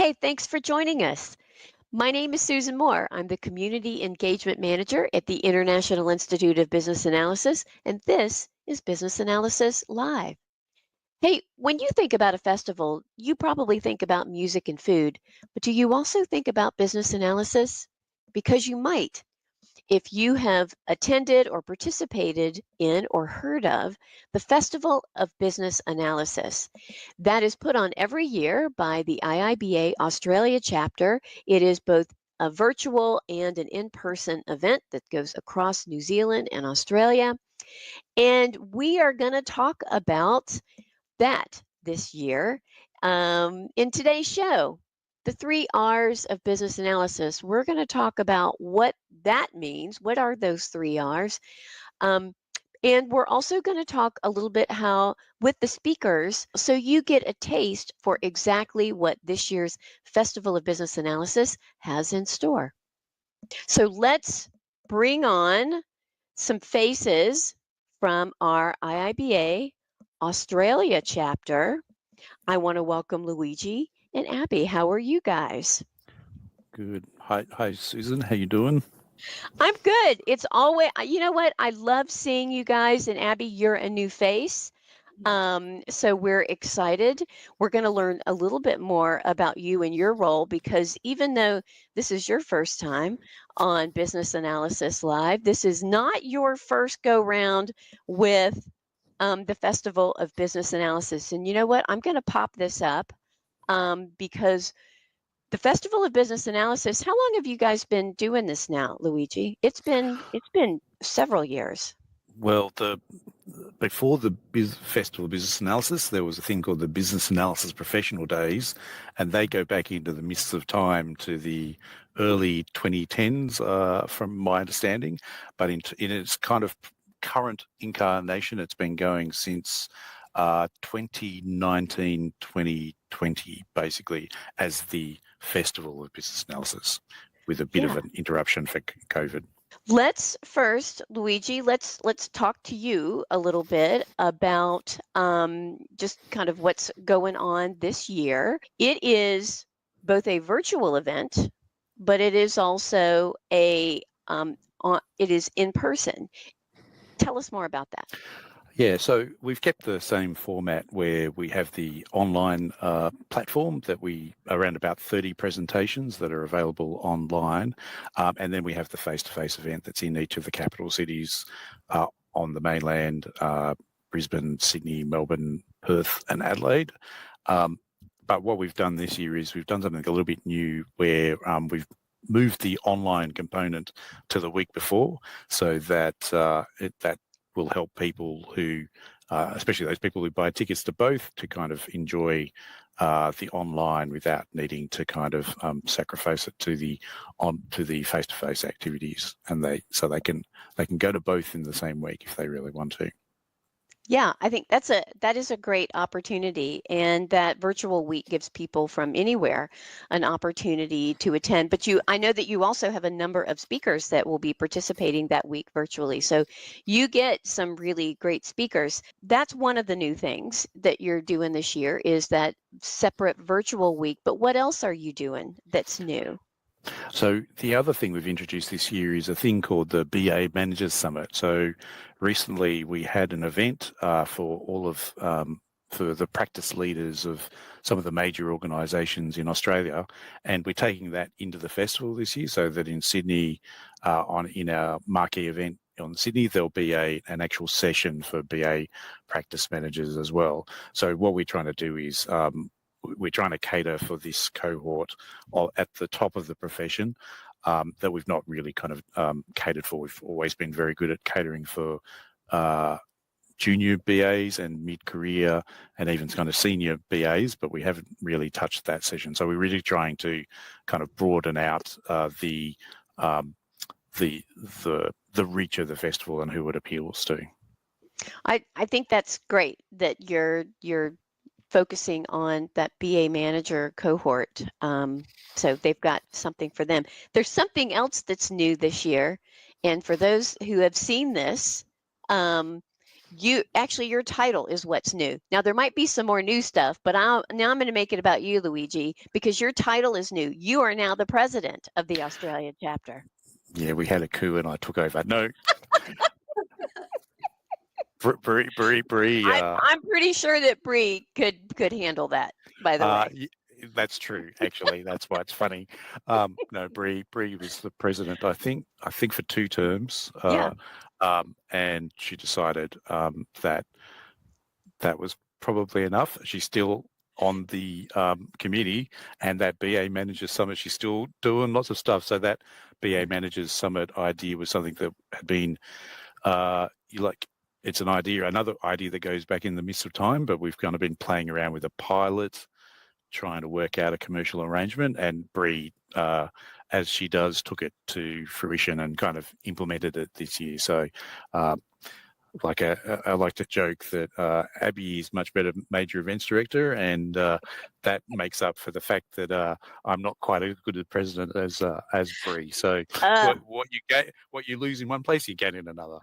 Hey, thanks for joining us. My name is Susan Moore. I'm the Community Engagement Manager at the International Institute of Business Analysis, and this is Business Analysis Live. Hey, when you think about a festival, you probably think about music and food, but do you also think about business analysis? Because you might. If you have attended or participated in or heard of the Festival of Business Analysis, that is put on every year by the IIBA Australia chapter. It is both a virtual and an in person event that goes across New Zealand and Australia. And we are going to talk about that this year in today's show. The three R's of business analysis. We're going to talk about what that means. What are those three R's? Um, and we're also going to talk a little bit how with the speakers, so you get a taste for exactly what this year's Festival of Business Analysis has in store. So let's bring on some faces from our IIBA Australia chapter. I want to welcome Luigi and Abby. How are you guys? Good. Hi, Susan. How you doing? I'm good. It's always, you know what? I love seeing you guys. And Abby, you're a new face. So we're excited. We're going to learn a little bit more about you and your role because even though this is your first time on Business Analysis Live, this is not your first go round with the Festival of Business Analysis. And you know what? I'm going to pop this up because the Festival of Business Analysis. How long have you guys been doing this now, Luigi? It's been several years. Well, before the Festival of Business Analysis, there was a thing called the Business Analysis Professional Days, and they go back into the mists of time to the early 2010s, from my understanding. But in its kind of current incarnation, it's been going since 2019, 2020, basically, as the Festival of Business Analysis, with a bit of Yeah. an interruption for COVID. Let's first, Luigi, let's talk to you a little bit about just kind of what's going on this year. It is both a virtual event, but it is also it is in person. Tell us more about that. Yeah, so we've kept the same format where we have the online platform that around about 30 presentations that are available online. And then we have the face-to-face event that's in each of the capital cities on the mainland, Brisbane, Sydney, Melbourne, Perth and Adelaide. But what we've done this year is we've done something a little bit new where we've moved the online component to the week before so that that will help people who, especially those people who buy tickets to both, to kind of enjoy the online without needing to kind of sacrifice it to the face-to-face activities, and they can go to both in the same week if they really want to. Yeah, I think that is a great opportunity, and that virtual week gives people from anywhere an opportunity to attend. But I know that you also have a number of speakers that will be participating that week virtually. So you get some really great speakers. That's one of the new things that you're doing this year is that separate virtual week. But what else are you doing that's new? So the other thing we've introduced this year is a thing called the BA Managers Summit. So recently we had an event for all of for the practice leaders of some of the major organisations in Australia, and we're taking that into the festival this year. So that in Sydney, in our marquee event on Sydney, there'll be an actual session for BA practice managers as well. So what we're trying to do is we're trying to cater for this cohort at the top of the profession that we've not really kind of catered for. We've always been very good at catering for junior BAs and mid-career and even kind of senior BAs, but we haven't really touched that session. So we're really trying to kind of broaden out the reach of the festival and who it appeals to. I think that's great that you're focusing on that BA manager cohort. So they've got something for them. There's something else that's new this year. And for those who have seen this, your title is what's new. Now there might be some more new stuff, but now I'm going to make it about you, Luigi, because your title is new. You are now the president of the Australian chapter. Yeah, we had a coup and I took over. No, Bree. I'm pretty sure that Bree could handle that. By the way, That's true. Actually, that's why it's funny. No, Bree was the president. I think for 2 terms. Yeah. And she decided that was probably enough. She's still on the committee, and that BA Managers Summit, she's still doing lots of stuff. So that BA Managers Summit idea was something that had been, it's an idea, another idea that goes back in the midst of time, but we've kind of been playing around with a pilot, trying to work out a commercial arrangement, and Bree, as she does, took it to fruition and kind of implemented it this year. So I like to joke that Abby is much better major events director, and that makes up for the fact that I'm not quite as good a president as Bree. So what you lose in one place, you get in another.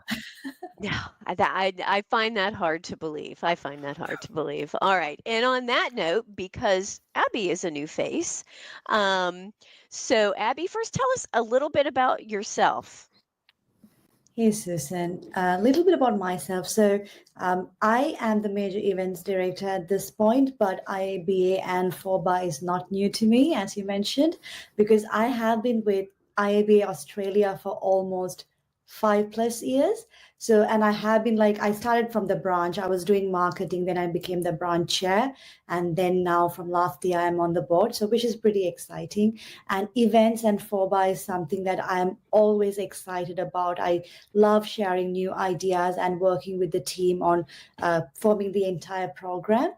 Yeah, I find that hard to believe. All right. And on that note, because Abby is a new face, so Abby, first tell us a little bit about yourself. Hey, Susan. A little bit about myself. So I am the major events director at this point, but IABA and FOBA is not new to me, as you mentioned, because I have been with IABA Australia for almost 5+ years. So, and I have been I started from the branch. I was doing marketing, then I became the branch chair. And then now from last year, I'm on the board. So, which is pretty exciting. And events and FOBA is something that I'm always excited about. I love sharing new ideas and working with the team on forming the entire program.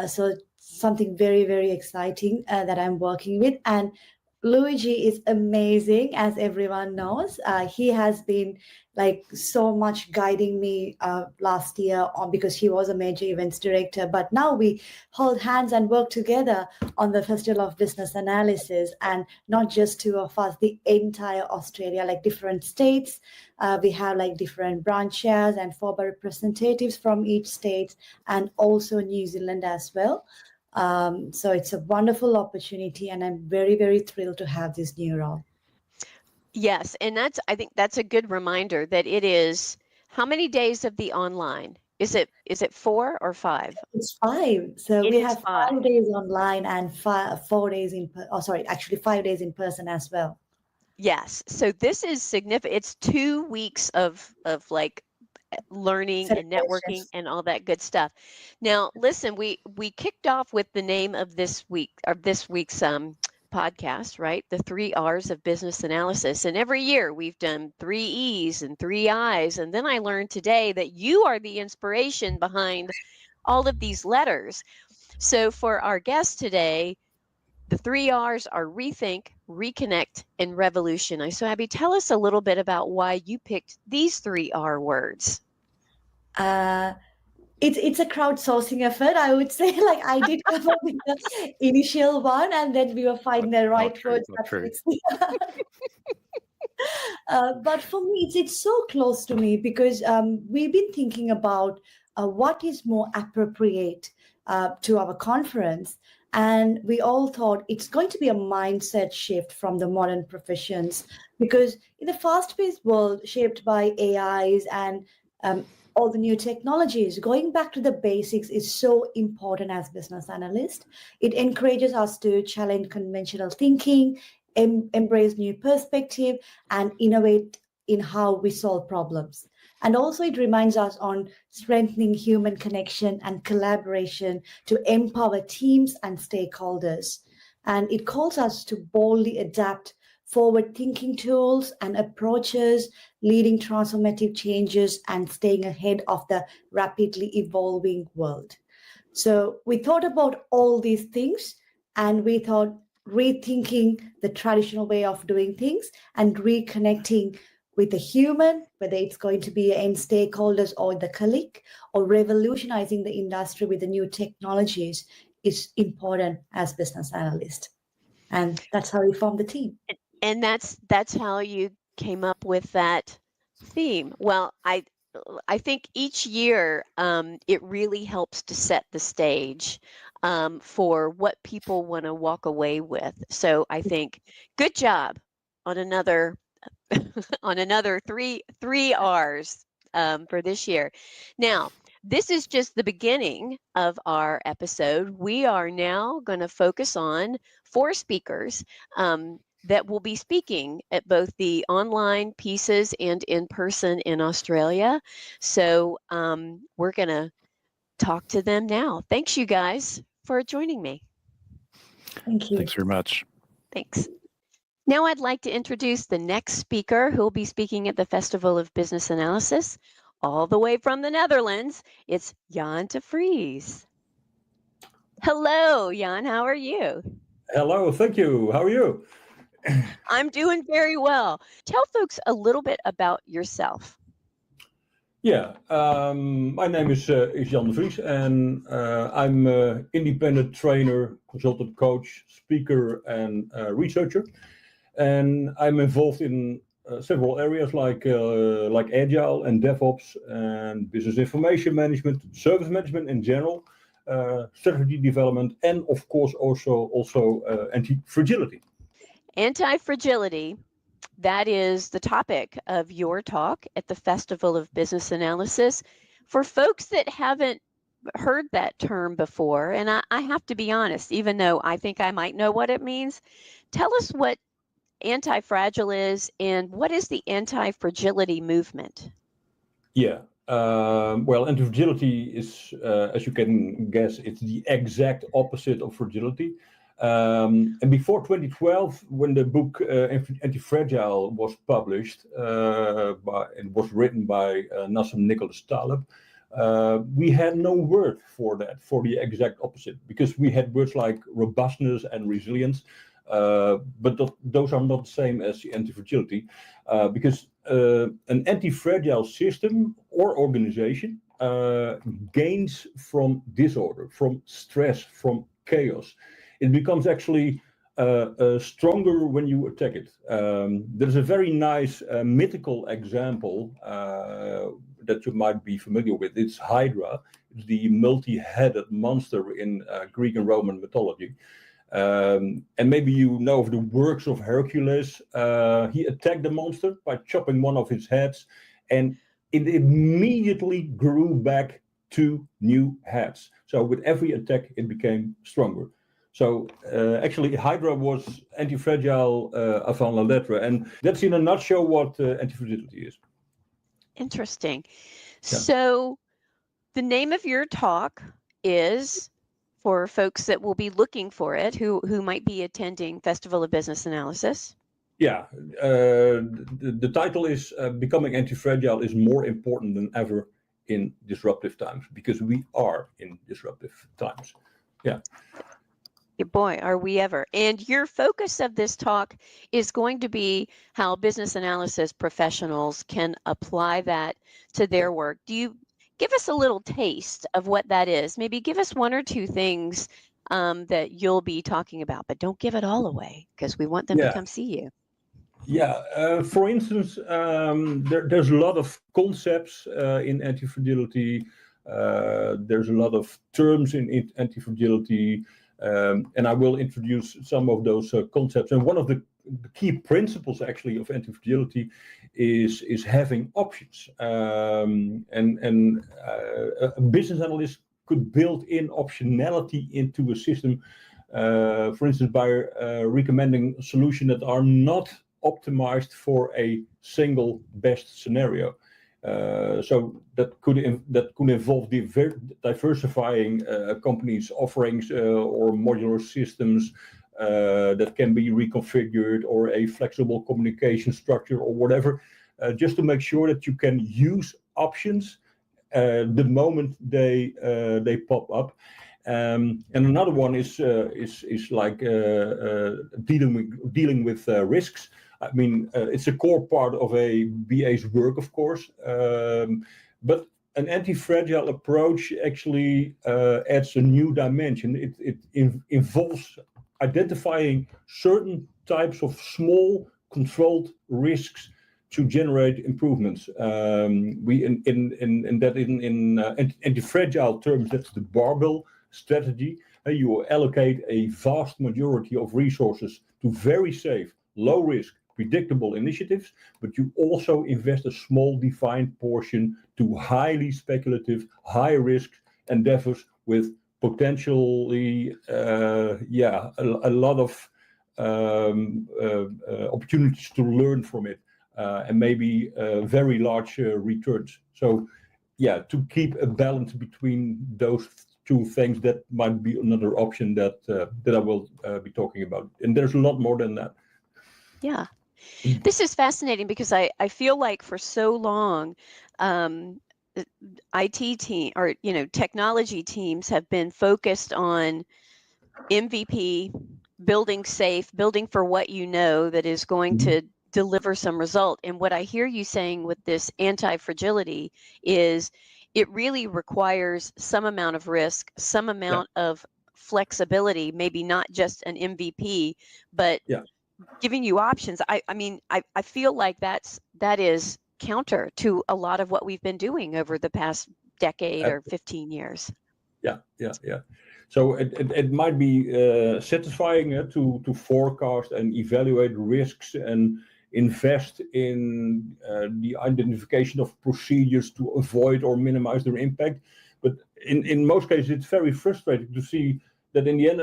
So something very, very exciting that I'm working with. And Luigi is amazing, as everyone knows. He has been so much guiding me last year because he was a major events director. But now we hold hands and work together on the Festival of Business Analysis, and not just 2 of us, the entire Australia, different states. We have different branch chairs and FOBA representatives from each state, and also New Zealand as well. So it's a wonderful opportunity, and I'm very, very thrilled to have this new role. Yes, and I think that's a good reminder that it is, how many days of the online? Is it 4 or 5? It's 5. So we have 5 days online and 4 days 5 days in person as well. Yes. So this is significant. It's 2 weeks of learning and networking and all that good stuff. Now, listen, we kicked off with the name of this week's podcast, right? The 3 R's of business analysis. And every year we've done 3 E's and 3 I's. And then I learned today that you are the inspiration behind all of these letters. So for our guest today, the 3 R's are Rethink, Reconnect, and Revolutionise. So Abby, tell us a little bit about why you picked these 3 R words. It's a crowdsourcing effort, I would say. I did come up with the initial one, and then we were finding the right words. But for me, it's so close to me because we've been thinking about what is more appropriate to our conference. And we all thought it's going to be a mindset shift from the modern professions, because in the fast-paced world shaped by AIs and all the new technologies, going back to the basics is so important as business analysts. It encourages us to challenge conventional thinking, embrace new perspective, and innovate in how we solve problems. And also it reminds us on strengthening human connection and collaboration to empower teams and stakeholders. And it calls us to boldly adapt forward-thinking tools and approaches, leading transformative changes and staying ahead of the rapidly evolving world. So we thought about all these things, and we thought rethinking the traditional way of doing things and reconnecting with the human, whether it's going to be end stakeholders or the colleague, or revolutionizing the industry with the new technologies is important as business analysts. And that's how we formed the team. And that's how you came up with that theme. Well, I think each year it really helps to set the stage for what people want to walk away with. So I think good job on another on another three R's for this year. Now, this is just the beginning of our episode. We are now going to focus on four speakers that will be speaking at both the online pieces and in person in Australia. So we're going to talk to them now. Thanks, you guys, for joining me. Thank you. Thanks very much. Thanks. Now I'd like to introduce the next speaker who will be speaking at the Festival of Business Analysis, all the way from the Netherlands. It's Jan de Vries. Hello, Jan. How are you? Hello, thank you. How are you? I'm doing very well. Tell folks a little bit about yourself. Yeah, my name is Jan de Vries, and I'm an independent trainer, consultant, coach, speaker, and researcher. And I'm involved in several areas like agile and DevOps and business information management, service management in general, strategy development, and of course also anti-fragility. Anti-fragility, that is the topic of your talk at the Festival of Business Analysis. For folks that haven't heard that term before, and I have to be honest, even though I think I might know what it means, tell us what anti-fragile is and what is the anti-fragility movement? Yeah. Well, anti-fragility is, as you can guess, it's the exact opposite of fragility. And before 2012, when the book Anti-Fragile was published, and was written by Nassim Nicholas Taleb, we had no word for that, for the exact opposite, because we had words like robustness and resilience, but those are not the same as the anti-fragility, because an anti-fragile system or organization gains from disorder, from stress, from chaos. It becomes actually stronger when you attack it. There's a very nice mythical example that you might be familiar with. It's Hydra, the multi-headed monster in Greek and Roman mythology. And maybe you know of the works of Hercules. He attacked the monster by chopping one of his heads, and it immediately grew back 2 new heads. So with every attack, it became stronger. So actually, Hydra was anti-fragile avant la lettre, and that's in a nutshell what anti-fragility is. Interesting. Yeah. So the name of your talk is, for folks that will be looking for it, who might be attending Festival of Business Analysis. Yeah, the title is Becoming Anti-Fragile is more important than ever in disruptive times, because we are in disruptive times. Yeah. Boy, are we ever. And your focus of this talk is going to be how business analysis professionals can apply that to their work. Do you give us a little taste of what that is? Maybe give us one or two things that you'll be talking about, but don't give it all away, because we want them to come see you. Yeah, for instance, there's a lot of concepts in anti-fragility. There's a lot of terms in anti-fragility. And I will introduce some of those concepts. And one of the key principles, actually, of anti-fragility is having options. And a business analyst could build in optionality into a system, for instance, by recommending solutions that are not optimized for a single best scenario. So that could involve diversifying companies' offerings or modular systems that can be reconfigured, or a flexible communication structure or whatever, just to make sure that you can use options the moment they pop up. And another one is like dealing with risks. I mean, it's a core part of a BA's work, of course, but an anti-fragile approach actually adds a new dimension. It involves identifying certain types of small controlled risks to generate improvements. We in anti-fragile terms, that's the barbell strategy. You allocate a vast majority of resources to very safe, low risk, predictable initiatives, but you also invest a small defined portion to highly speculative, high risk endeavors with potentially a lot of opportunities to learn from it, and maybe very large returns. So yeah, to keep a balance between those two things, that might be another option that I will be talking about. And there's a lot more than that. Yeah. This is fascinating because I feel like for so long, IT team or technology teams have been focused on MVP, building safe, building for what you know that is going to deliver some result. And what I hear you saying with this anti-fragility is it really requires some amount of risk, some amount of flexibility, maybe not just an MVP, but giving you options. I mean, I feel like that is counter to a lot of what we've been doing over the past decade or 15 years. Yeah. So it might be satisfying to forecast and evaluate risks and invest in the identification of procedures to avoid or minimize their impact. But in most cases, it's very frustrating to see that in the end,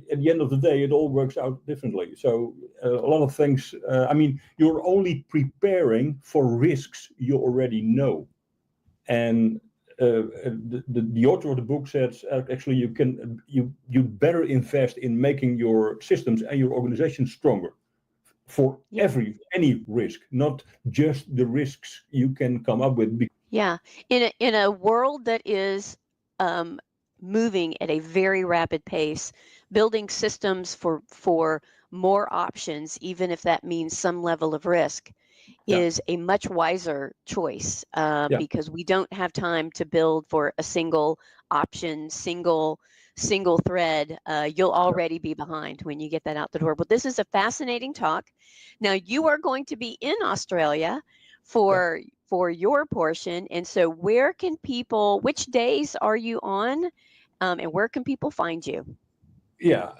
at the end of the day, it all works out differently. So a lot of things. I mean, you're only preparing for risks you already know, and the author of the book says actually you better invest in making your systems and your organization stronger for any risk, not just the risks you can come up with. Yeah, in a world that is moving at a very rapid pace, building systems for more options, even if that means some level of risk, is a much wiser choice because we don't have time to build for a single option, single thread. You'll already be behind when you get that out the door. But this is a fascinating talk. Now you are going to be in Australia for your portion, and so which days are you on, and where can people find you? Yeah,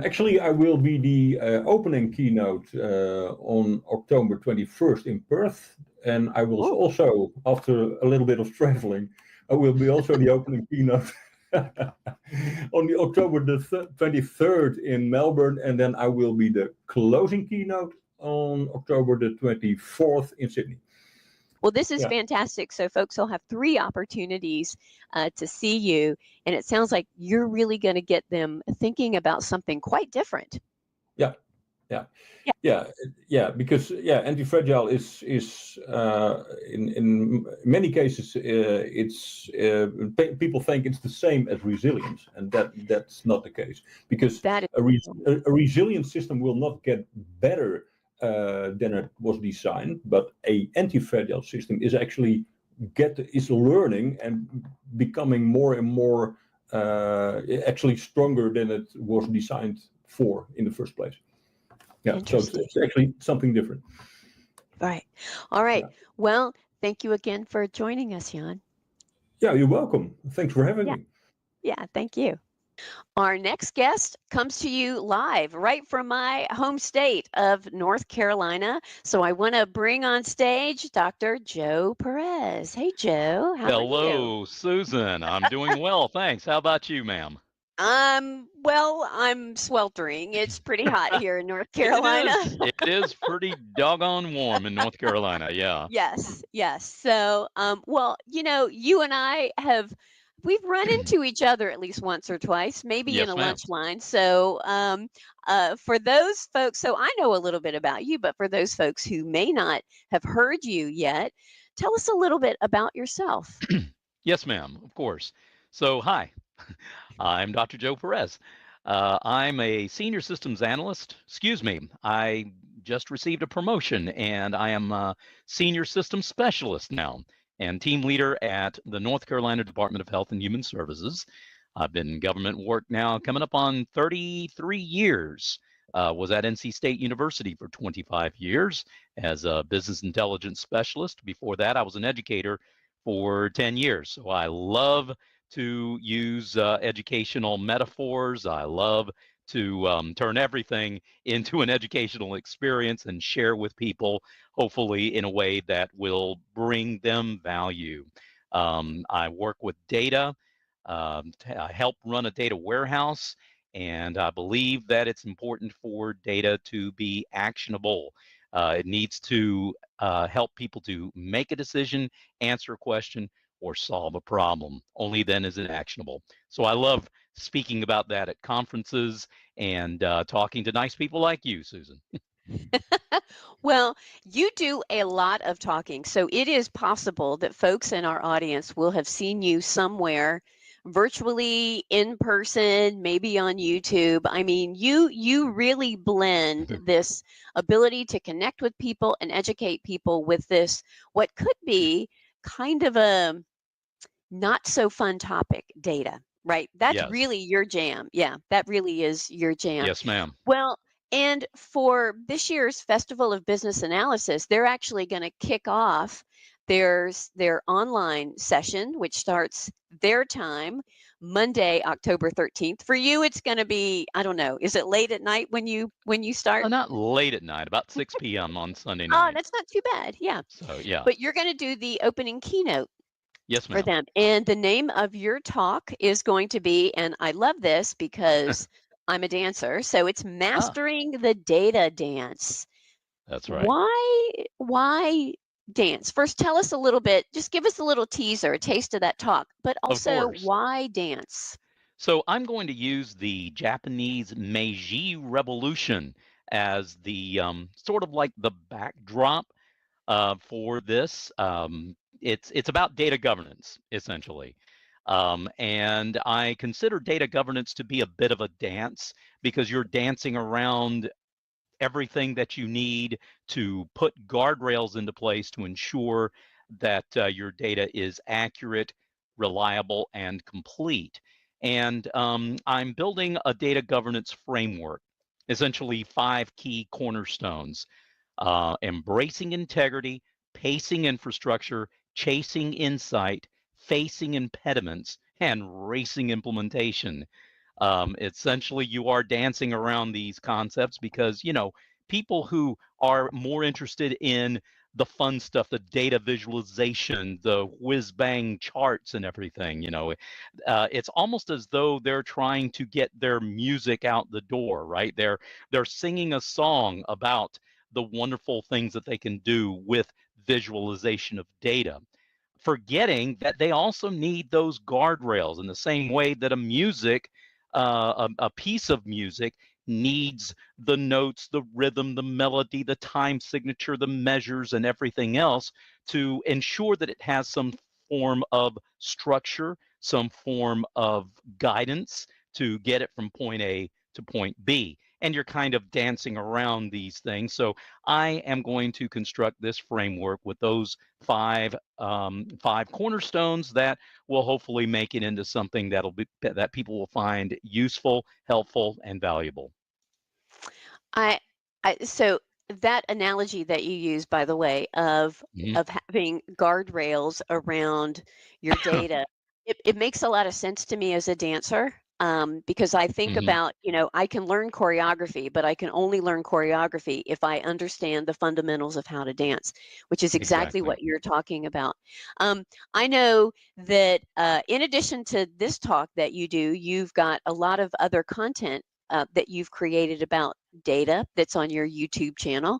actually, I will be the opening keynote on October 21st in Perth, and I will also, after a little bit of traveling, I will be also the opening keynote on the October the 23rd in Melbourne, and then I will be the closing keynote on October the 24th in Sydney. Well, this is fantastic. So folks will have 3 opportunities to see you. And it sounds like you're really going to get them thinking about something quite different. Because anti-fragile is in many cases it's people think it's the same as resilience, and that's not the case, because a resilient system will not get better than it was designed, but a anti-fragile system is actually learning and becoming more and more actually stronger than it was designed for in the first place. Yeah, so it's actually something different. Right. All right. Yeah. Well, thank you again for joining us, Jan. Yeah, you're welcome. Thanks for having me. Yeah, thank you. Our next guest comes to you live right from my home state of North Carolina. So I want to bring on stage Dr. Joe Perez. Hey, Joe. How are you? Hello, Susan. I'm doing well, thanks. How about you, ma'am? Well, I'm sweltering. It's pretty hot here in North Carolina. It is pretty doggone warm in North Carolina, yeah. Yes. So, well, you and I we've run into each other at least once or twice, maybe in a lunch line. So for those folks, so I know a little bit about you, but for those folks who may not have heard you yet, tell us a little bit about yourself. Yes, ma'am, of course. So, hi, I'm Dr. Joe Perez. I'm a senior systems analyst. I just received a promotion, and I am a senior systems specialist now, and team leader at the North Carolina Department of Health and Human Services. I've been in government work now coming up on 33 years. Was at NC State University for 25 years as a business intelligence specialist. Before that, I was an educator for 10 years. So I love to use educational metaphors. I love to turn everything into an educational experience and share with people, hopefully in a way that will bring them value. I work with data. I help run a data warehouse, and I believe that it's important for data to be actionable. It needs to help people to make a decision, answer a question, or solve a problem. Only then is it actionable. So I love speaking about that at conferences and talking to nice people like you, Susan. Well, you do a lot of talking, so it is possible that folks in our audience will have seen you somewhere virtually, in person, maybe on YouTube. I mean, you really blend this ability to connect with people and educate people with this what could be kind of a not so fun topic, data, right? That's Yes. really your jam. Yeah, that really is your jam. Yes, ma'am. Well, and for this year's Festival of Business Analysis, they're actually going to kick off their online session, which starts their time Monday, October 13th. For you, it's going to be, I don't know, is it late at night when you start? Not late at night, about 6 p.m. on Sunday Oh, night. that's not too bad. Yeah. So, yeah. But you're going to do the opening keynote Yes, for ma'am. them. And the name of your talk is going to be, and I love this because I'm a dancer, so it's Mastering the Data Dance. That's right. Why dance? First, tell us a little bit, just give us a little teaser, a taste of that talk, but also course. why dance? So I'm going to use the Japanese Meiji Revolution as the sort of like the backdrop for this. It's about data governance, essentially. And I consider data governance to be a bit of a dance because you're dancing around everything that you need to put guardrails into place to ensure that your data is accurate, reliable, and complete. And I'm building a data governance framework, essentially 5 key cornerstones: embracing integrity, pacing infrastructure, chasing insight, facing impediments, and racing implementation. Essentially, you are dancing around these concepts because, people who are more interested in the fun stuff, the data visualization, the whiz bang charts and everything, it's almost as though they're trying to get their music out the door, right? They're singing a song about the wonderful things that they can do with visualization of data, forgetting that they also need those guardrails in the same way that a piece of music needs the notes, the rhythm, the melody, the time signature, the measures, and everything else to ensure that it has some form of structure, some form of guidance to get it from point A to point B. And you're kind of dancing around these things. So I am going to construct this framework with those five cornerstones that will hopefully make it into something that people will find useful, helpful, and valuable. I so that analogy that you use, by the way, of having guardrails around your data, it makes a lot of sense to me as a dancer. Because I think about, I can learn choreography, but I can only learn choreography if I understand the fundamentals of how to dance, which is exactly what you're talking about. I know that in addition to this talk that you do, you've got a lot of other content that you've created about data that's on your YouTube channel.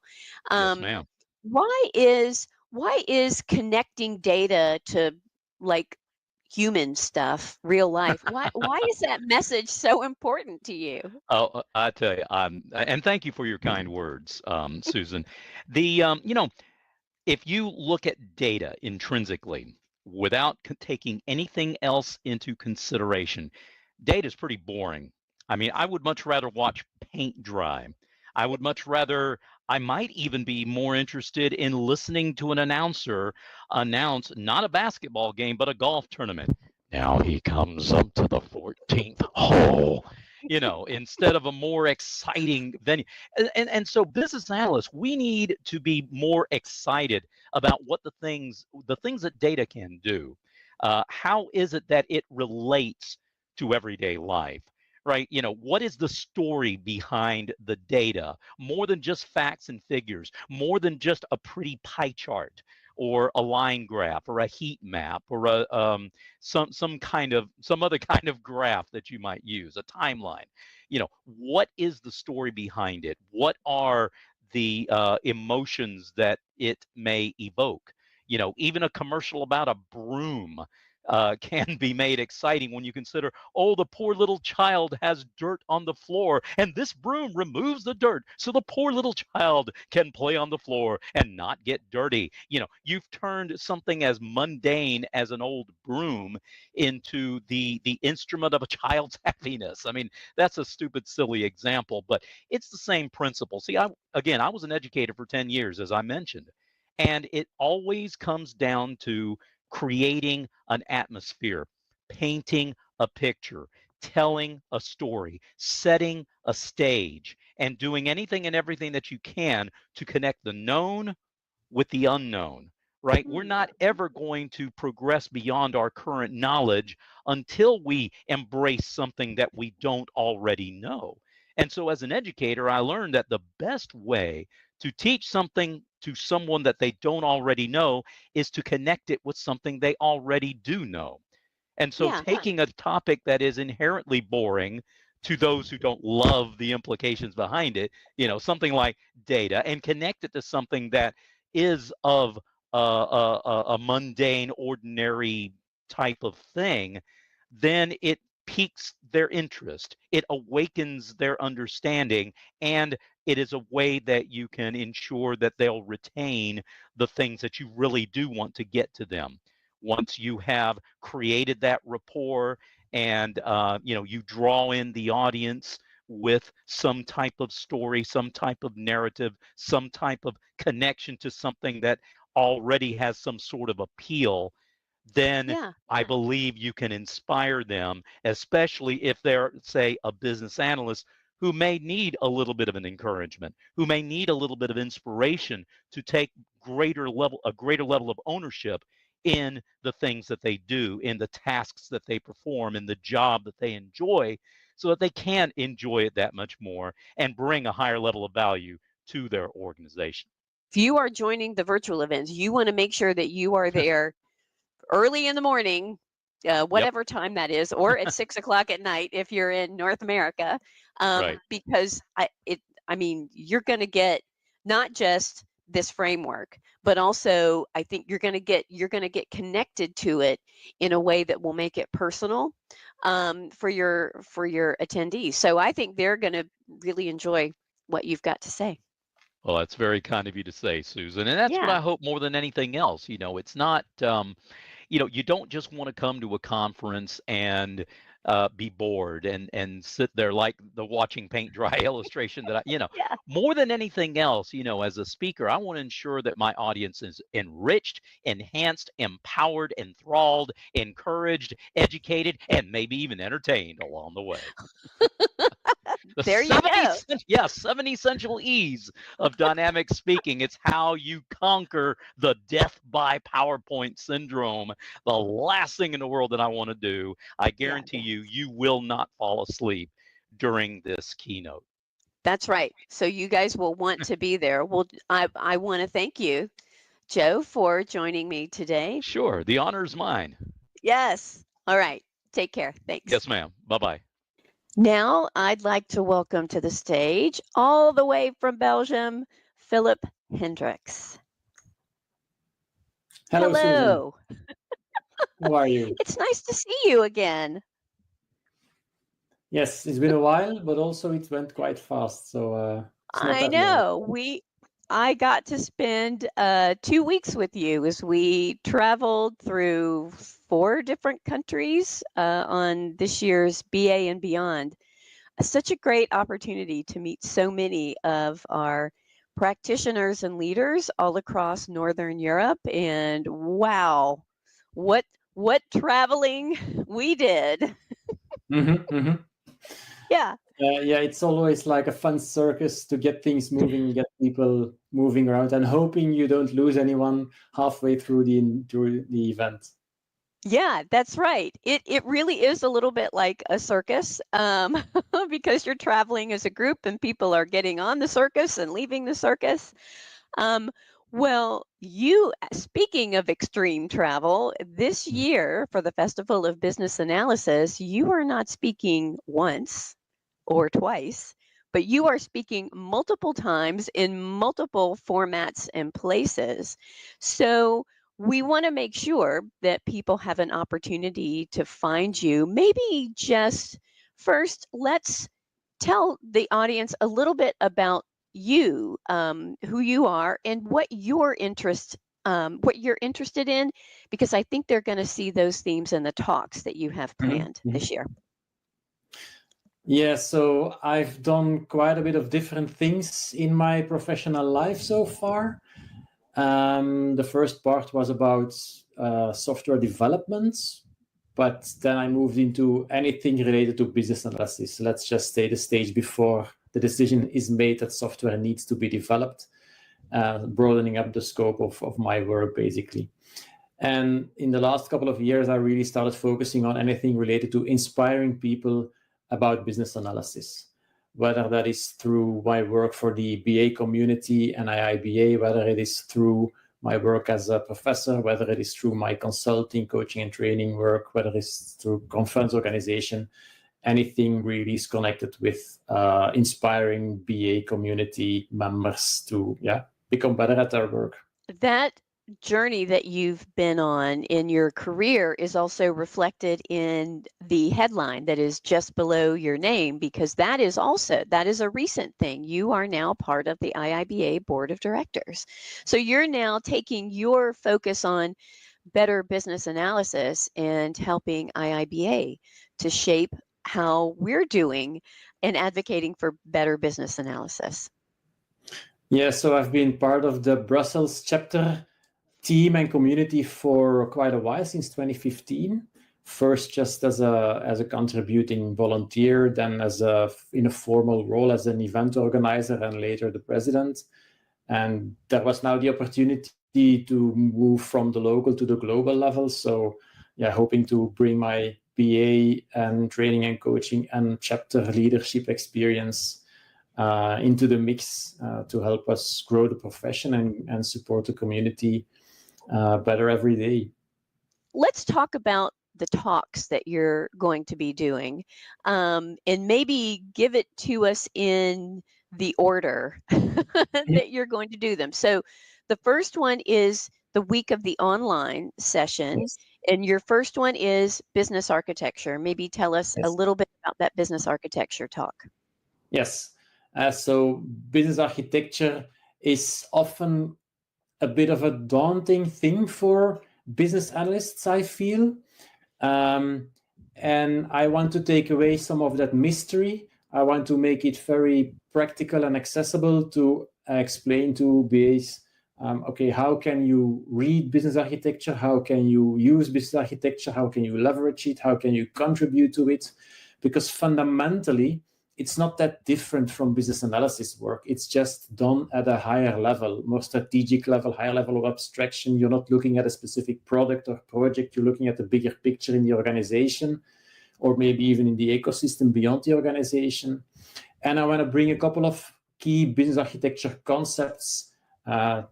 Yes, ma'am. Why is connecting data to like human stuff, real life? Why is that message so important to you? Oh, I tell you, and thank you for your kind words, Susan. The if you look at data intrinsically without taking anything else into consideration, data is pretty boring. I mean, I would much rather watch paint dry. I might even be more interested in listening to an announcer announce not a basketball game, but a golf tournament. Now he comes up to the 14th hole, you know, instead of a more exciting venue. And so business analysts, we need to be more excited about what the things that data can do. How is it that it relates to everyday life? Right? You know, what is the story behind the data? More than just facts and figures, more than just a pretty pie chart or a line graph or a heat map or a some other kind of graph that you might use, a timeline. You know, what is the story behind it? What are the emotions that it may evoke? You know, even a commercial about a broom can be made exciting when you consider, oh, the poor little child has dirt on the floor, and this broom removes the dirt so the poor little child can play on the floor and not get dirty. You know, you've turned something as mundane as an old broom into the instrument of a child's happiness. I mean, that's a stupid, silly example, but it's the same principle. See, I was an educator for 10 years, as I mentioned, and it always comes down to creating an atmosphere, painting a picture, telling a story, setting a stage, and doing anything and everything that you can to connect the known with the unknown, right? We're not ever going to progress beyond our current knowledge until we embrace something that we don't already know. And so, as an educator, I learned that the best way to teach something to someone that they don't already know is to connect it with something they already do know. And so, Yeah. taking a topic that is inherently boring to those who don't love the implications behind it, you know, something like data, and connect it to something that is of a mundane, ordinary type of thing, then it piques their interest. It awakens their understanding, and it is a way that you can ensure that they'll retain the things that you really do want to get to them. Once you have created that rapport and you know, you draw in the audience with some type of story, some type of narrative, some type of connection to something that already has some sort of appeal, then Yeah. I believe you can inspire them, especially if they're, say, a business analyst who may need a little bit of an encouragement, who may need a little bit of inspiration to take a greater level of ownership in the things that they do, in the tasks that they perform, in the job that they enjoy, so that they can enjoy it that much more and bring a higher level of value to their organization. If you are joining the virtual events, you want to make sure that you are there early in the morning, whatever time that is, or at 6 o'clock at night if you're in North America, Right. because I mean, you're going to get not just this framework, but also I think you're going to get connected to it in a way that will make it personal for your attendees. So I think they're going to really enjoy what you've got to say. Well, that's very kind of you to say, Susan. And that's what Yeah. I hope more than anything else. You know, it's not, you know, you don't just want to come to a conference and be bored and sit there like the watching paint dry illustration that you know, Yeah. more than anything else, you know, as a speaker, I want to ensure that my audience is enriched, enhanced, empowered, enthralled, encouraged, educated, and maybe even entertained along the way. The There you go. 70 essential E's of dynamic speaking. It's how you conquer the death by PowerPoint syndrome. The last thing in the world that I want to do. I guarantee you will not fall asleep during this keynote. That's right. So you guys will want to be there. Well, I want to thank you, Joe, for joining me today. Sure. The honor is mine. Yes. All right. Take care. Thanks. Yes, ma'am. Bye-bye. Now I'd like to welcome to the stage, all the way from Belgium, Philip Hendricks. Hello. Susan. How are you? It's nice to see you again. Yes, it's been a while, but also it went quite fast. So I know. I got to spend 2 weeks with you as we traveled through 4 different countries on this year's BA and Beyond. Such a great opportunity to meet so many of our practitioners and leaders all across Northern Europe. And wow, what traveling we did. Yeah. Yeah, it's always like a fun circus to get things moving, get people moving around, and hoping you don't lose anyone halfway through the event. Yeah, that's right. It really is a little bit like a circus, because you're traveling as a group and people are getting on the circus and leaving the circus. Um, well, speaking of extreme travel, this year for the Festival of Business Analysis, you are not speaking once or twice, but you are speaking multiple times in multiple formats and places. So we want to make sure that people have an opportunity to find you. Maybe just first, let's tell the audience a little bit about you, who you are, and what you're interested in, because I think they're going to see those themes in the talks that you have planned this year. Yeah, so I've done quite a bit of different things in my professional life so far. The first part was about software development, but then I moved into anything related to business analysis. Let's just say the stage before the decision is made that software needs to be developed, broadening up the scope of my work, basically. And in the last couple of years, I really started focusing on anything related to inspiring people about business analysis, whether that is through my work for the BA community and IIBA, whether it is through my work as a professor, whether it is through my consulting, coaching, and training work, whether it's through conference organization, anything really is connected with inspiring BA community members to become better at their work. That journey that you've been on in your career is also reflected in the headline that is just below your name, because that is a recent thing. You are now part of the IIBA board of directors. So you're now taking your focus on better business analysis and helping IIBA to shape how we're doing and advocating for better business analysis. Yeah, so I've been part of the Brussels chapter team and community for quite a while, since 2015. First, just as a contributing volunteer, then in a formal role as an event organizer, and later the president. And there was now the opportunity to move from the local to the global level. So, hoping to bring my BA and training and coaching and chapter leadership experience into the mix to help us grow the profession and support the community better every day. Let's talk about the talks that you're going to be doing, and maybe give it to us in the order that you're going to do them. So the first one is the week of the online session. Yes. And your first one is business architecture. Maybe tell us a little bit about that business architecture talk. Yes. So business architecture is often a bit of a daunting thing for business analysts, I feel. And I want to take away some of that mystery. I want to make it very practical and accessible to explain to BAs, okay, how can you read business architecture? How can you use business architecture? How can you leverage it? How can you contribute to it? Because fundamentally, it's not that different from business analysis work. It's just done at a higher level, more strategic level, higher level of abstraction. You're not looking at a specific product or project. You're looking at the bigger picture in the organization, or maybe even in the ecosystem beyond the organization. And I want to bring a couple of key business architecture concepts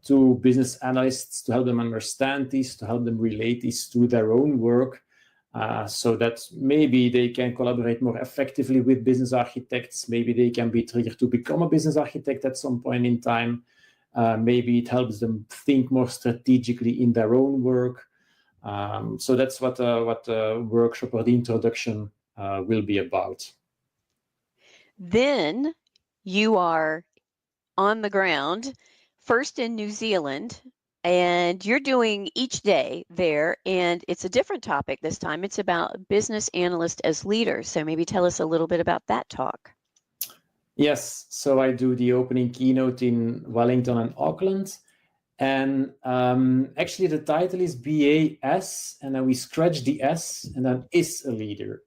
to business analysts to help them understand these, to help them relate these to their own work, so that maybe they can collaborate more effectively with business architects. Maybe they can be triggered to become a business architect at some point in time. Maybe it helps them think more strategically in their own work. So that's what the workshop or the introduction will be about. Then you are on the ground, first in New Zealand, and you're doing each day there, and it's a different topic this time. It's about business analysts as leaders. So maybe tell us a little bit about that talk. Yes, so I do the opening keynote in Wellington and Auckland. And actually the title is BAS, and then we scratch the S, and then is a leader.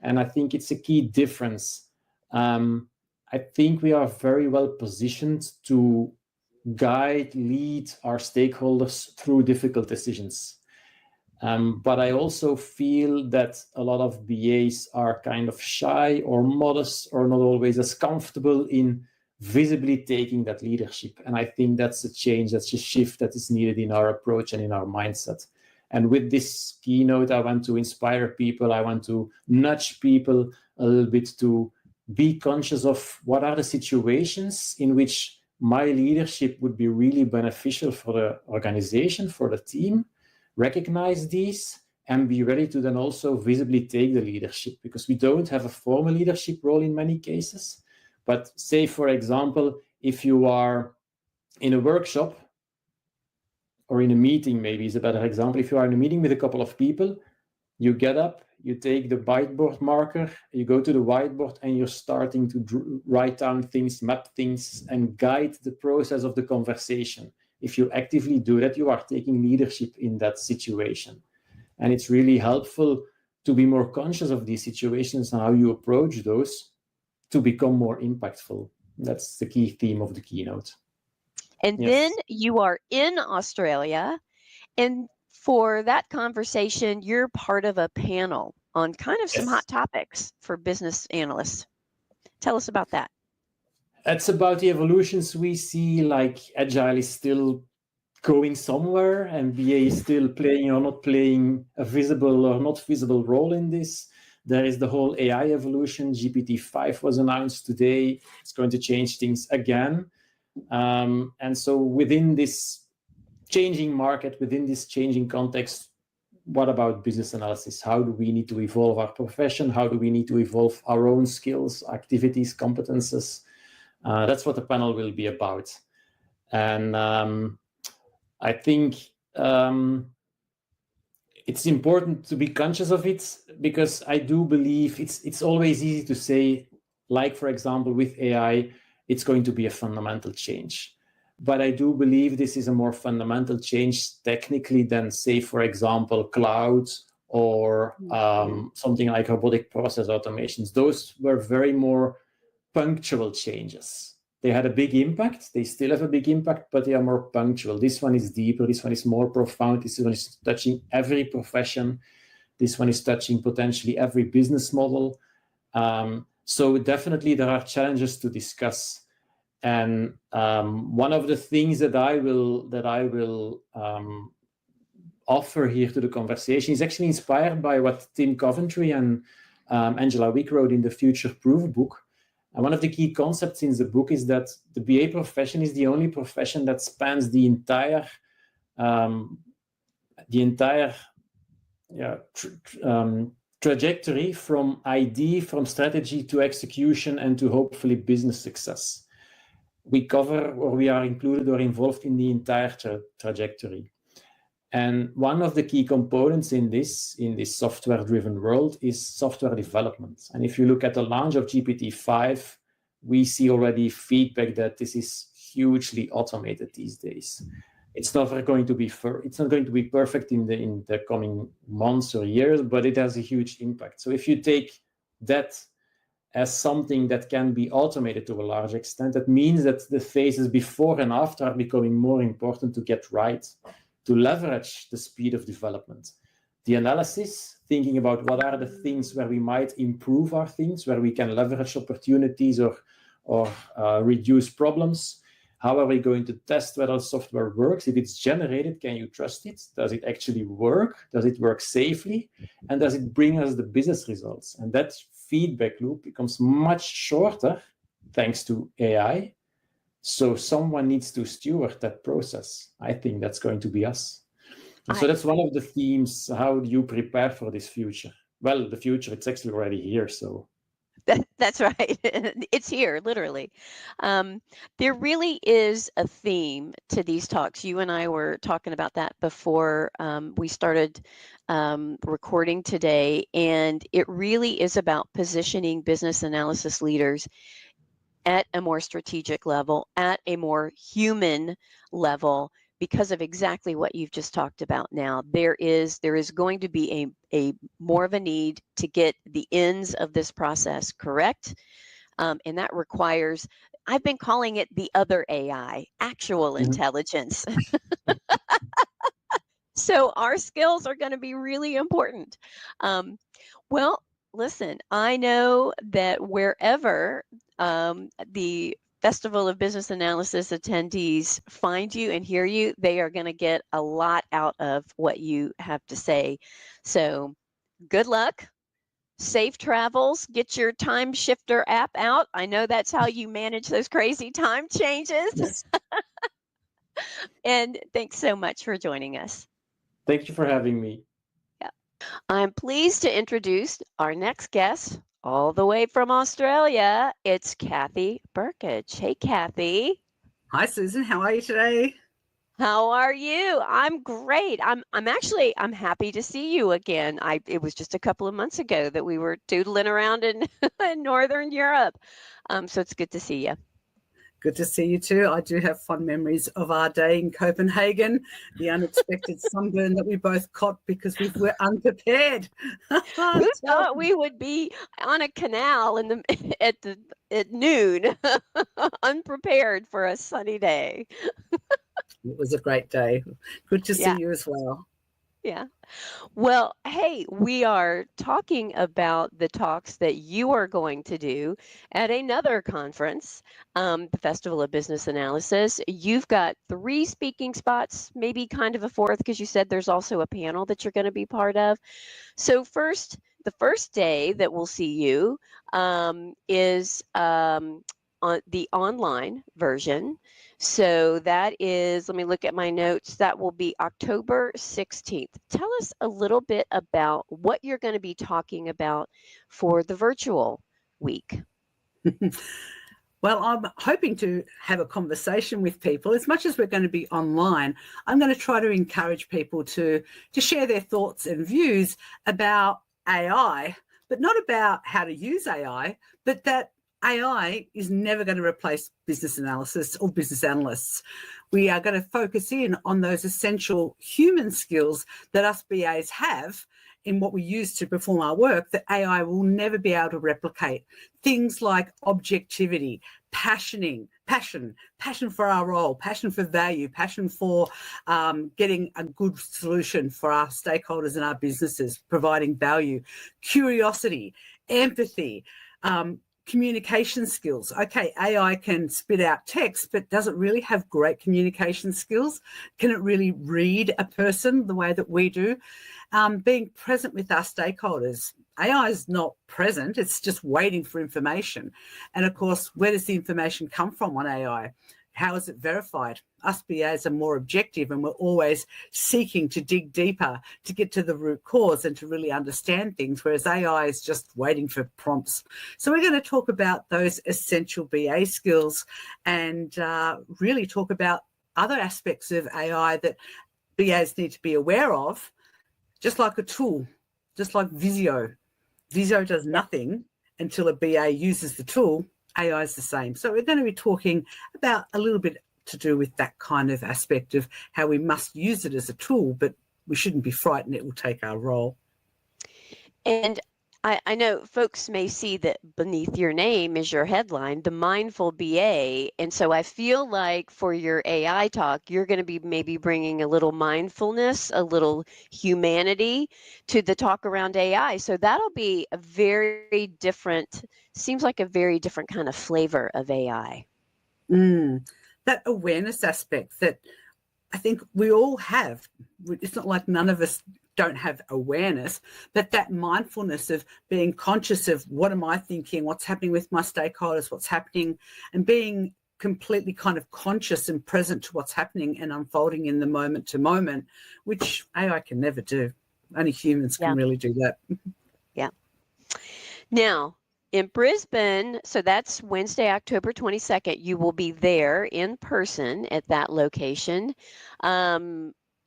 And I think it's a key difference. I think we are very well positioned to guide, lead our stakeholders through difficult decisions. But I also feel that a lot of BAs are kind of shy or modest or not always as comfortable in visibly taking that leadership. And I think that's a change, that's a shift that is needed in our approach and in our mindset. And with this keynote, I want to inspire people. I want to nudge people a little bit to be conscious of what are the situations in which my leadership would be really beneficial for the organization, for the team. Recognize these and be ready to then also visibly take the leadership, because we don't have a formal leadership role in many cases. But say, for example, if you are in a workshop or in a meeting, maybe is a better example. If you are in a meeting with a couple of people, you get up, you take the whiteboard marker, you go to the whiteboard and you're starting to write down things, map things, and guide the process of the conversation. If you actively do that, you are taking leadership in that situation. And it's really helpful to be more conscious of these situations and how you approach those to become more impactful. That's the key theme of the keynote. And then you are in Australia, and for that conversation, you're part of a panel on kind of some hot topics for business analysts. Tell us about that. It's about the evolutions we see, like Agile is still going somewhere and BA is still playing or not playing a visible or not visible role in this. There is the whole AI evolution. GPT-5 was announced today. It's going to change things again. And so within this changing market, within this changing context, what about business analysis? How do we need to evolve our profession? How do we need to evolve our own skills, activities, competences? That's what the panel will be about. And I think it's important to be conscious of it, because I do believe it's always easy to say, like, for example, with AI, it's going to be a fundamental change. But I do believe this is a more fundamental change technically than, say, for example, cloud or something like robotic process automations. Those were very more punctual changes. They had a big impact. They still have a big impact, but they are more punctual. This one is deeper. This one is more profound. This one is touching every profession. This one is touching potentially every business model. So definitely there are challenges to discuss. And one of the things that I will offer here to the conversation is actually inspired by what Tim Coventry and Angela Wick wrote in the Future Proof book. And one of the key concepts in the book is that the BA profession is the only profession that spans the entire trajectory from idea, from strategy to execution, and to hopefully business success. We cover, or we are included or involved in the entire trajectory. And one of the key components in this software-driven world is software development. And if you look at the launch of GPT-5, we see already feedback that this is hugely automated these days. It's not going to be perfect in the coming months or years, but it has a huge impact. So if you take that as something that can be automated to a large extent, that means that the phases before and after are becoming more important to get right, to leverage the speed of development. The analysis, thinking about what are the things where we might improve our things, where we can leverage opportunities or reduce problems. How are we going to test whether software works? If it's generated, can you trust it? Does it actually work? Does it work safely? And does it bring us the business results? And that feedback loop becomes much shorter thanks to AI. So someone needs to steward that process. I think that's going to be us. And so that's one of the themes. How do you prepare for this future? Well, the future, it's actually already here. So that's right. It's here, literally. There really is a theme to these talks. You and I were talking about that before we started recording today. And it really is about positioning business analysis leaders at a more strategic level, at a more human level, because of exactly what you've just talked about now. There is going to be a more of a need to get the ends of this process correct, and that requires, I've been calling it the other AI, actual intelligence. So our skills are going to be really important. Well, listen, I know that wherever the Festival of Business Analysis attendees find you and hear you, they are going to get a lot out of what you have to say. So good luck. Safe travels. Get your time shifter app out. I know that's how you manage those crazy time changes. Yes. And thanks so much for joining us. Thank you for having me. Yeah. I'm pleased to introduce our next guest, all the way from Australia. It's Kathy Burkage. Hey, Kathy. Hi, Susan. How are you today? How are you? I'm great. I'm happy to see you again. It was just a couple of months ago that we were doodling around in, in Northern Europe. So it's good to see you. Good to see you too. I do have fond memories of our day in Copenhagen, the unexpected sunburn that we both caught because we were unprepared. Who thought we would be on a canal in the at noon, unprepared for a sunny day? It was a great day. Good to see Yeah. you as well. Yeah. Well, hey, we are talking about the talks that you are going to do at another conference, the Festival of Business Analysis. You've got 3 speaking spots, maybe kind of a 4th, because you said there's also a panel that you're going to be part of. So the first day that we'll see you is on the online version. So that is, let me look at my notes, that will be October 16th. Tell us a little bit about what you're going to be talking about for the virtual week. Well, I'm hoping to have a conversation with people. As much as we're going to be online, I'm going to try to encourage people to share their thoughts and views about AI, but not about how to use AI, but that AI is never going to replace business analysis or business analysts. We are going to focus in on those essential human skills that us BAs have in what we use to perform our work that AI will never be able to replicate. Things like objectivity, passion for our role, passion for value, passion for getting a good solution for our stakeholders and our businesses, providing value, curiosity, empathy, communication skills. Okay, AI can spit out text, but does it really have great communication skills? Can it really read a person the way that we do? Being present with our stakeholders. AI is not present, it's just waiting for information. And of course, where does the information come from on AI? How is it verified? Us BAs are more objective and we're always seeking to dig deeper to get to the root cause and to really understand things, whereas AI is just waiting for prompts. So we're going to talk about those essential BA skills and really talk about other aspects of AI that BAs need to be aware of, just like a tool, just like Visio. Visio does nothing until a BA uses the tool. AI is the same. So we're going to be talking about a little bit to do with that kind of aspect of how we must use it as a tool, but we shouldn't be frightened it will take our role. And I know folks may see that beneath your name is your headline, the Mindful BA. And so I feel like for your AI talk, you're going to be maybe bringing a little mindfulness, a little humanity to the talk around AI. So that'll be a very different, seems like a very different kind of flavor of AI. That awareness aspect that I think we all have. It's not like none of us don't have awareness, but that mindfulness of being conscious of what am I thinking, what's happening with my stakeholders, what's happening, and being completely kind of conscious and present to what's happening and unfolding in the moment to moment, which AI can never do. Only humans can really do that. Yeah. Now, in Brisbane, so that's Wednesday, October 22nd, you will be there in person at that location.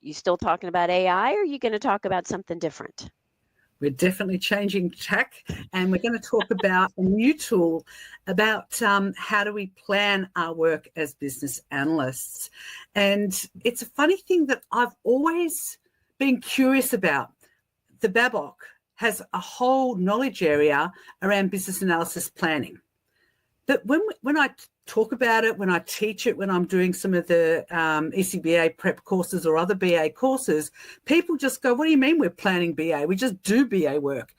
You still talking about AI, or are you going to talk about something different? We're definitely changing tack, and we're going to talk about a new tool about how do we plan our work as business analysts. And it's a funny thing that I've always been curious about. The BABOK has a whole knowledge area around business analysis planning. But when I talk about it, when I teach it, when I'm doing some of the ECBA prep courses or other BA courses, people just go, what do you mean we're planning BA? We just do BA work.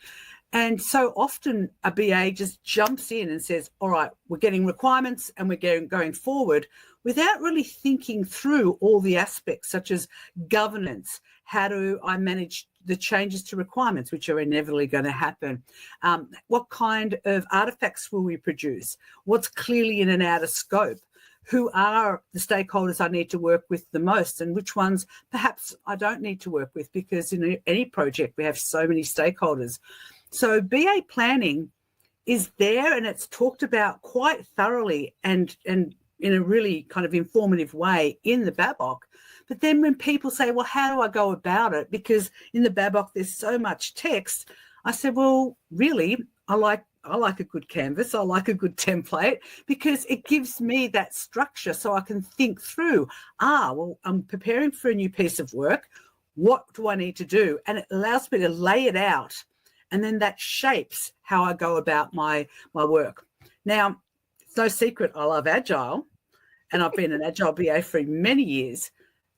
And so often a BA just jumps in and says, all right, we're getting requirements and we're going forward, without really thinking through all the aspects such as governance. How do I manage the changes to requirements, which are inevitably going to happen? What kind of artifacts will we produce? What's clearly in and out of scope? Who are the stakeholders I need to work with the most, and which ones perhaps I don't need to work with, because in any project we have so many stakeholders. So BA planning is there, and it's talked about quite thoroughly and in a really kind of informative way in the BABOK. But then when people say, well, how do I go about it? Because in the BABOK there's so much text. I said, well, really, I like a good canvas. I like a good template, because it gives me that structure so I can think through, well, I'm preparing for a new piece of work. What do I need to do? And it allows me to lay it out. And then that shapes how I go about my work. Now, it's no secret I love Agile, and I've been an Agile BA for many years.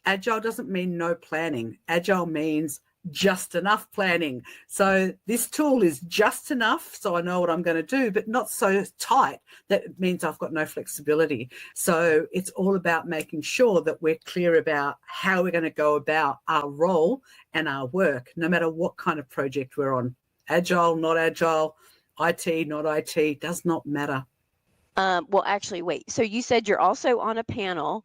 Agile doesn't mean no planning. Agile means just enough planning. So this tool is just enough so I know what I'm going to do, but not so tight that it means I've got no flexibility. So it's all about making sure that we're clear about how we're going to go about our role and our work, no matter what kind of project we're on. Agile, not agile, IT, not IT, does not matter. Well, actually, wait. So you said you're also on a panel,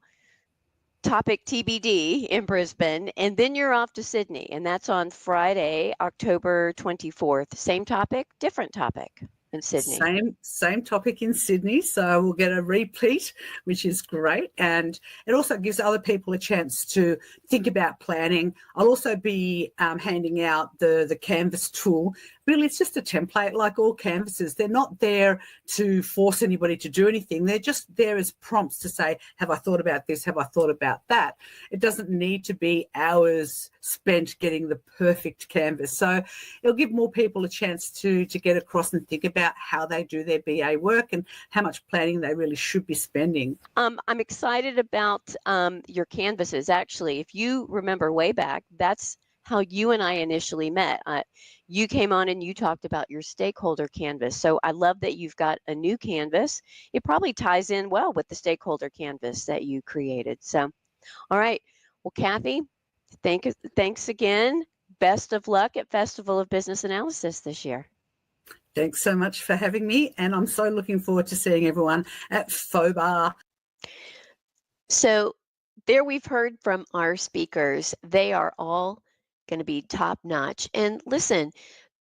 topic TBD, in Brisbane, and then you're off to Sydney, and that's on Friday, October 24th. Same topic, different topic in Sydney. Same topic in Sydney, so we'll get a repeat, which is great, and it also gives other people a chance to think about planning. I'll also be handing out the Canvas tool. Really, it's just a template like all canvases. They're not there to force anybody to do anything. They're just there as prompts to say, have I thought about this? Have I thought about that? It doesn't need to be hours spent getting the perfect canvas. So it'll give more people a chance to get across and think about how they do their BA work and how much planning they really should be spending. I'm excited about your canvases. Actually, if you remember way back, that's how you and I initially met. You came on and you talked about your stakeholder canvas. So I love that you've got a new canvas. It probably ties in well with the stakeholder canvas that you created. So, all right. Well, Kathy, thanks again. Best of luck at Festival of Business Analysis this year. Thanks so much for having me. And I'm so looking forward to seeing everyone at FOBA. So there we've heard from our speakers. They are all going to be top notch. And listen,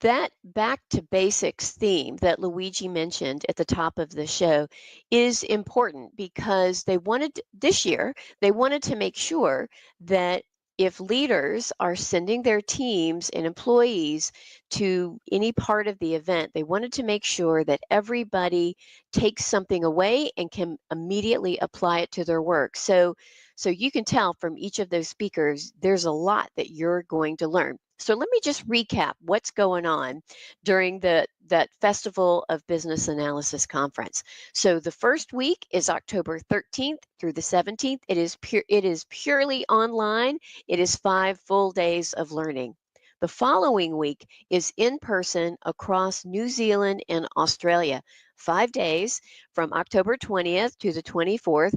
that back to basics theme that Luigi mentioned at the top of the show is important, because this year, they wanted to make sure that if leaders are sending their teams and employees to any part of the event, they wanted to make sure that everybody takes something away and can immediately apply it to their work. So you can tell from each of those speakers, there's a lot that you're going to learn. So let me just recap what's going on during that Festival of Business Analysis conference. So the first week is October 13th through the 17th. It is purely online. It is 5 full days of learning. The following week is in person across New Zealand and Australia. 5 days from October 20th to the 24th.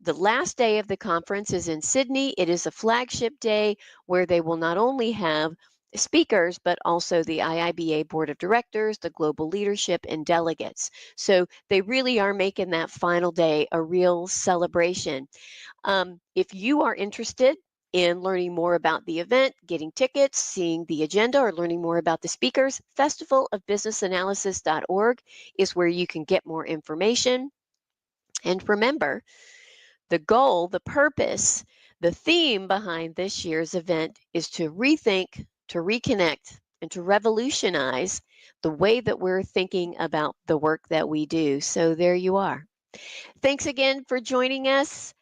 The last day of the conference is in Sydney. It is a flagship day where they will not only have speakers, but also the IIBA Board of Directors, the global leadership, and delegates. So they really are making that final day a real celebration. If you are interested in learning more about the event, getting tickets, seeing the agenda, or learning more about the speakers, festivalofbusinessanalysis.org is where you can get more information. And remember, the goal, the purpose, the theme behind this year's event is to rethink, to reconnect, and to revolutionize the way that we're thinking about the work that we do. So there you are. Thanks again for joining us.